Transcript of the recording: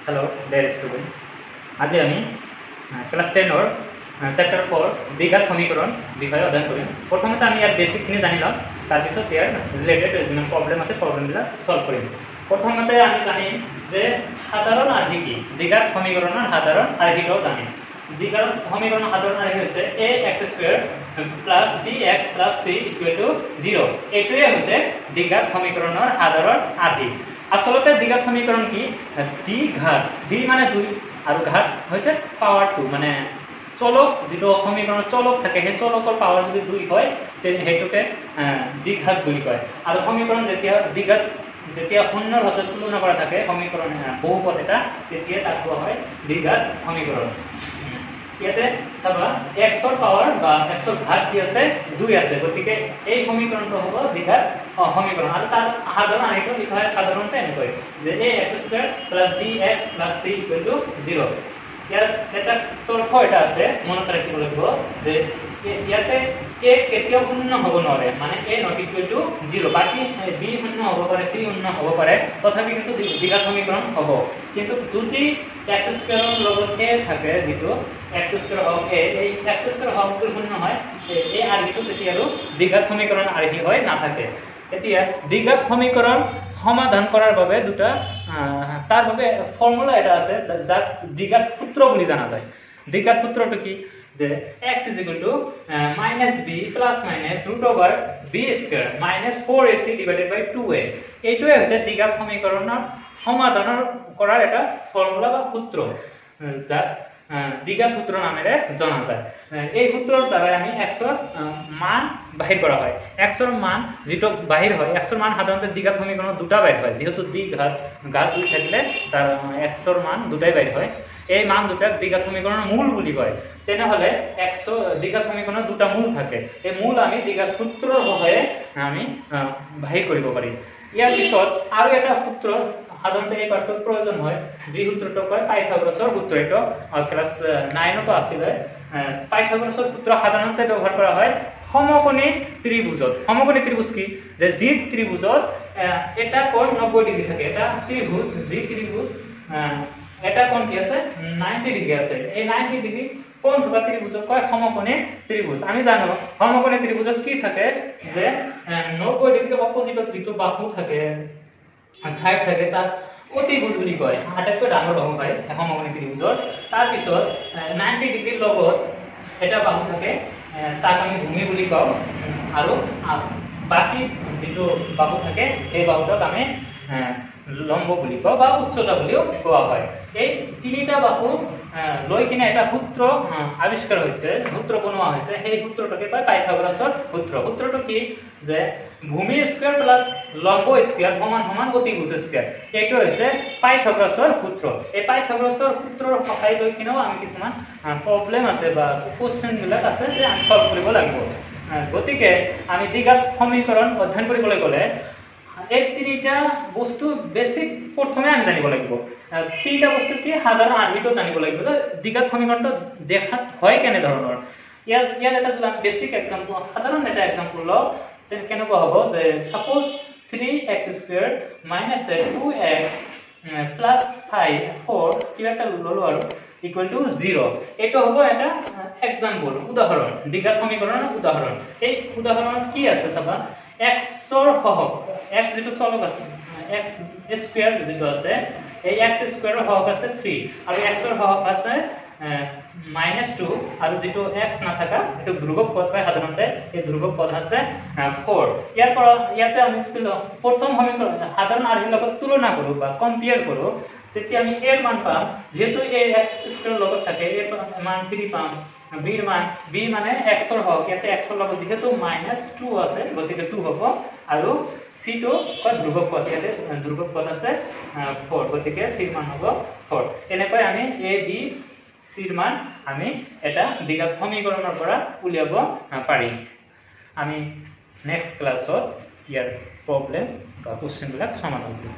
Hello, dear student. আজি আমি class 10 or chapter 4 দ্বিঘাত সমীকৰণ বিষয়ে অধ্যয়ন কৰিম। প্ৰথমতে আমি ইয়াৰ বেসিকখিনি জানি লম, তাৰ পিছত ইয়াৰ ৰিলেটেড যিমান প্ৰবলেম আছে প্ৰবলেমবিলাক সলভ কৰিম। প্ৰথমতে আমি জানিম যে সাধাৰণ আৰ্হি কি, দ্বিঘাত সমীকৰণৰ সাধাৰণ আৰ্হিটো জানিম। দ্বিঘাত সমীকৰণৰ সাধাৰণ আৰ্হি হৈছে ax² plus bx plus c = 0। এইটোৱে হৈছে দ্বিঘাত সমীকৰণৰ সাধাৰণ আৰ্হি। আসলতে দ্বিঘাত সমীকরণ কি, দ্বিঘাত, দ্বি মানে দুই আর ঘাত হয়েছে পাওয়ার 2, মানে চলক যেটো সমীকরণ চলক থাকে সেই চলকৰ পাওয়াৰ যদি 2 হয় তেনে হেতুকে দ্বিঘাত বুলি কয়। আৰ সমীকৰণ যেতিয়া দ্বিঘাত যেতিয়া শূন্যৰ সৈতে তুলনা কৰা থাকে সমীকৰণ বহুপদ এটা, তেতিয়া তাক কোৱা হয় দ্বিঘাত সমীকৰণ। ইয়াতে চাবা x ৰ পাওয়াৰ বা x ৰ ঘাত কি আছে 2 আছে, গতিকে এই সমীকৰণটো হ'ব দ্বিঘাত সমীকৰণ। আৰ তাৰ সাধাৰণ আৰ্হিটো লিখা হয় সাধাৰণতে এনেকৈ যে ax² plus bx plus c = 0। ইয়াত এটা চৰ্ত এটা আছে মনত ৰাখিব লাগিব যে ইয়াতে a কেতিয়াও শূন্য হ'ব নোৱাৰে, মানে a not equal to 0। বাকি b শূন্য হ'ব পাৰে, c শূন্য হ'ব পাৰে, তথাপি কিন্তু দ্বিঘাত সমীকৰণ হ'ব। কিন্তু যদি x² ৰ লগত a থাকে, যেটো x² হওক a, এই x² হওক শূন্য হয়, এই আৰ্হিটো তেতিয়া আৰু দ্বিঘাত সমীকৰণ আৰ্হি হয় নাথাকে। এতিয়া দ্বিঘাত সমীকরণ সমাধান করার বাবে দুটা তার বাবে ফর্মুলা এটা আছে যাক দ্বিঘাত সূত্র বলি জানা যায়। দ্বিঘাত সূত্রটো কি, যে x = -b plus minus √b² minus 4ac divided by 2a। এইটোৱে হৈছে দ্বিঘাত সমীকৰণৰ সমাধানৰ কৰাৰ এটা ফৰ্মুলা বা সূত্ৰ, যাক দ্বিঘাত সূত্ৰ নামেৰে জনা যায়। এই সূত্ৰৰ দ্বাৰা আমি x ৰ মান বাহিৰ কৰা হয়। x ৰ মান যেটো বাহিৰ হয়, x ৰ মান সাধাৰণতে দ্বিঘাত সমীকৰণত দুটা বাহিৰ হয়, যেহেতু দ্বিঘাত ঘাত দুই থাকিলে তাৰ x ৰ মান দুটাই বাহিৰ হয়। এই মান দুটাক দ্বিঘাত সমীকৰণৰ মূল বুলি কয়। তেনেহলে x দ্বিঘাত সমীকৰণত দুটা মূল থাকে, এই মূল আমি দ্বিঘাত সূত্ৰৰ সহায়ে আমি বাহিৰ কৰিব পাৰিম। ইয়াৰ পিছত আৰু এটা সূত্ৰ সাধাৰণতে এই পাঠটোত প্ৰয়োজন হয়, যি সূত্ৰটো কয় পাইথাগোৰাছৰ সূত্ৰ। এইটো ক্লাস 9 আছিলে। পাইথাগোৰাছৰ সূত্ৰ সাধাৰণতে ব্যৱহাৰ কৰা হয় সমকোণী ত্ৰিভুজত। সমকোণী ত্ৰিভুজ কি, যে যি ত্ৰিভুজত এটা কোণ 90 ডিগ্ৰী থাকে, এটা ত্ৰিভুজ, যি ত্ৰিভুজ এটা কোণ কি আছে 90 ডিগ্ৰী আছে, এই 90 ডিগ্ৰী কোণ থকা ত্ৰিভুজক কয় সমকোণী ত্ৰিভুজ। আমি জানো সমকোণী ত্ৰিভুজত কি থাকে, যে 90 ডিগ্ৰী অপোজিটত যিটো বাহু থাকে, সাইড থাকে, তাক অতিভুজ বুলি কয়। আটাইতকৈ ডাঙৰ বাহু হয় সমকোণী ত্ৰিভুজৰ। তাৰ পিছত 90 ডিগ্ৰীৰ লগত এটা বাহু থাকে, তাক আমি ভূমি বুলি কওঁ, আৰু বাকি যেটো বাহু থাকে সেই বাহুটোক আমি লম্ব বুলি কওঁ বা উচ্চতা বুলিও কোৱা হয়। এই তিনিটা বাহু লৈ কিনে এটা সূত্ৰ আৱিষ্কাৰ হৈছে, সূত্ৰ বনোৱা হৈছে। সেই সূত্ৰটোকে কয় পাইথাগোৰাছৰ সূত্ৰ। সূত্ৰটো কি, যে ভূমি স্কয়াৰ প্লাস লম্ব স্কয়াৰ সমান সমান অতিভুজ স্কয়াৰ। এইটো হৈছে পাইথাগোৰাছৰ সূত্ৰ। এই পাইথাগোৰাছৰ সূত্ৰৰ সহায় লৈ কিনেও আমি কিছুমান প্ৰবলেম আছে বা কোৱেশ্চন বিলাক আছে যে আমি সলভ কৰিব লাগিব। গতিকে আমি দ্বিঘাত সমীকৰণ অধ্যয়ন কৰিবলৈ গ'লে এই তিনিটা বস্তু বেসিক প্ৰথমে আমি জানিব লাগিব। তিনিটা বস্তু কি, সাধাৰণ আৰ্হিটো জানিব লাগিব, দ্বিঘাত সমীকৰণটো দেখাত হয় কেনে ধৰণৰ। ইয়াৰ এটা যদি বেসিক এক্সাম্পল, সাধাৰণ এটা এক্সাম্পল লওঁ, কেনেকুৱা হ'ব, যে suppose 3x² minus 2x plus 4 কিবা এটা ললো আৰু equal to 0। এইটো হ'ব এটা এক্সাম্পল, উদাহৰণ, দ্বিঘাত সমীকৰণৰ উদাহৰণ। এই উদাহৰণত কি আছে চাবা, x ৰ সহগ, x যেটো চলক আছে, x² যেটো আছে, এই x² ৰ সহগ আছে 3, আৰু x ৰ সহগ আছে -2, আৰু যেটো x নাথাকা এটো ধ্ৰুবক পদ পায় সাধাৰণতে, এই ধ্ৰুবক পদ আছে 4। ইয়াৰ পৰা ইয়াতে আমি প্ৰথম সমীকৰণ সাধাৰণ আৰ্হিৰ লগত তুলনা কৰো বা কম্পেয়াৰ কৰো, তেতিয়া আমি a ৰ মান পাম, যেহেতু এই x² লগত থাকে, a ৰ মান 3 পাম, b ৰ মান, b মানে x ৰ হওক, ইয়াতে x ৰ লগত যেহেতু -2 আছে গতিকে 2 হ'ব, আৰু c টো কয় ধ্ৰুবক পদ, ইয়াতে ধ্ৰুবক পদ আছে 4, গতিকে c ৰ মান হ'ব 4। এনেকৈ আমি a b c ৰ মান আমি এটা দ্বিঘাত সমীকৰণৰ পৰা উলিয়াব পাৰিম। আমি নেক্সট ক্লাছত ইয়াৰ প্ৰবলেম বা কোৱেশ্চনবিলাক সমাধান কৰিম।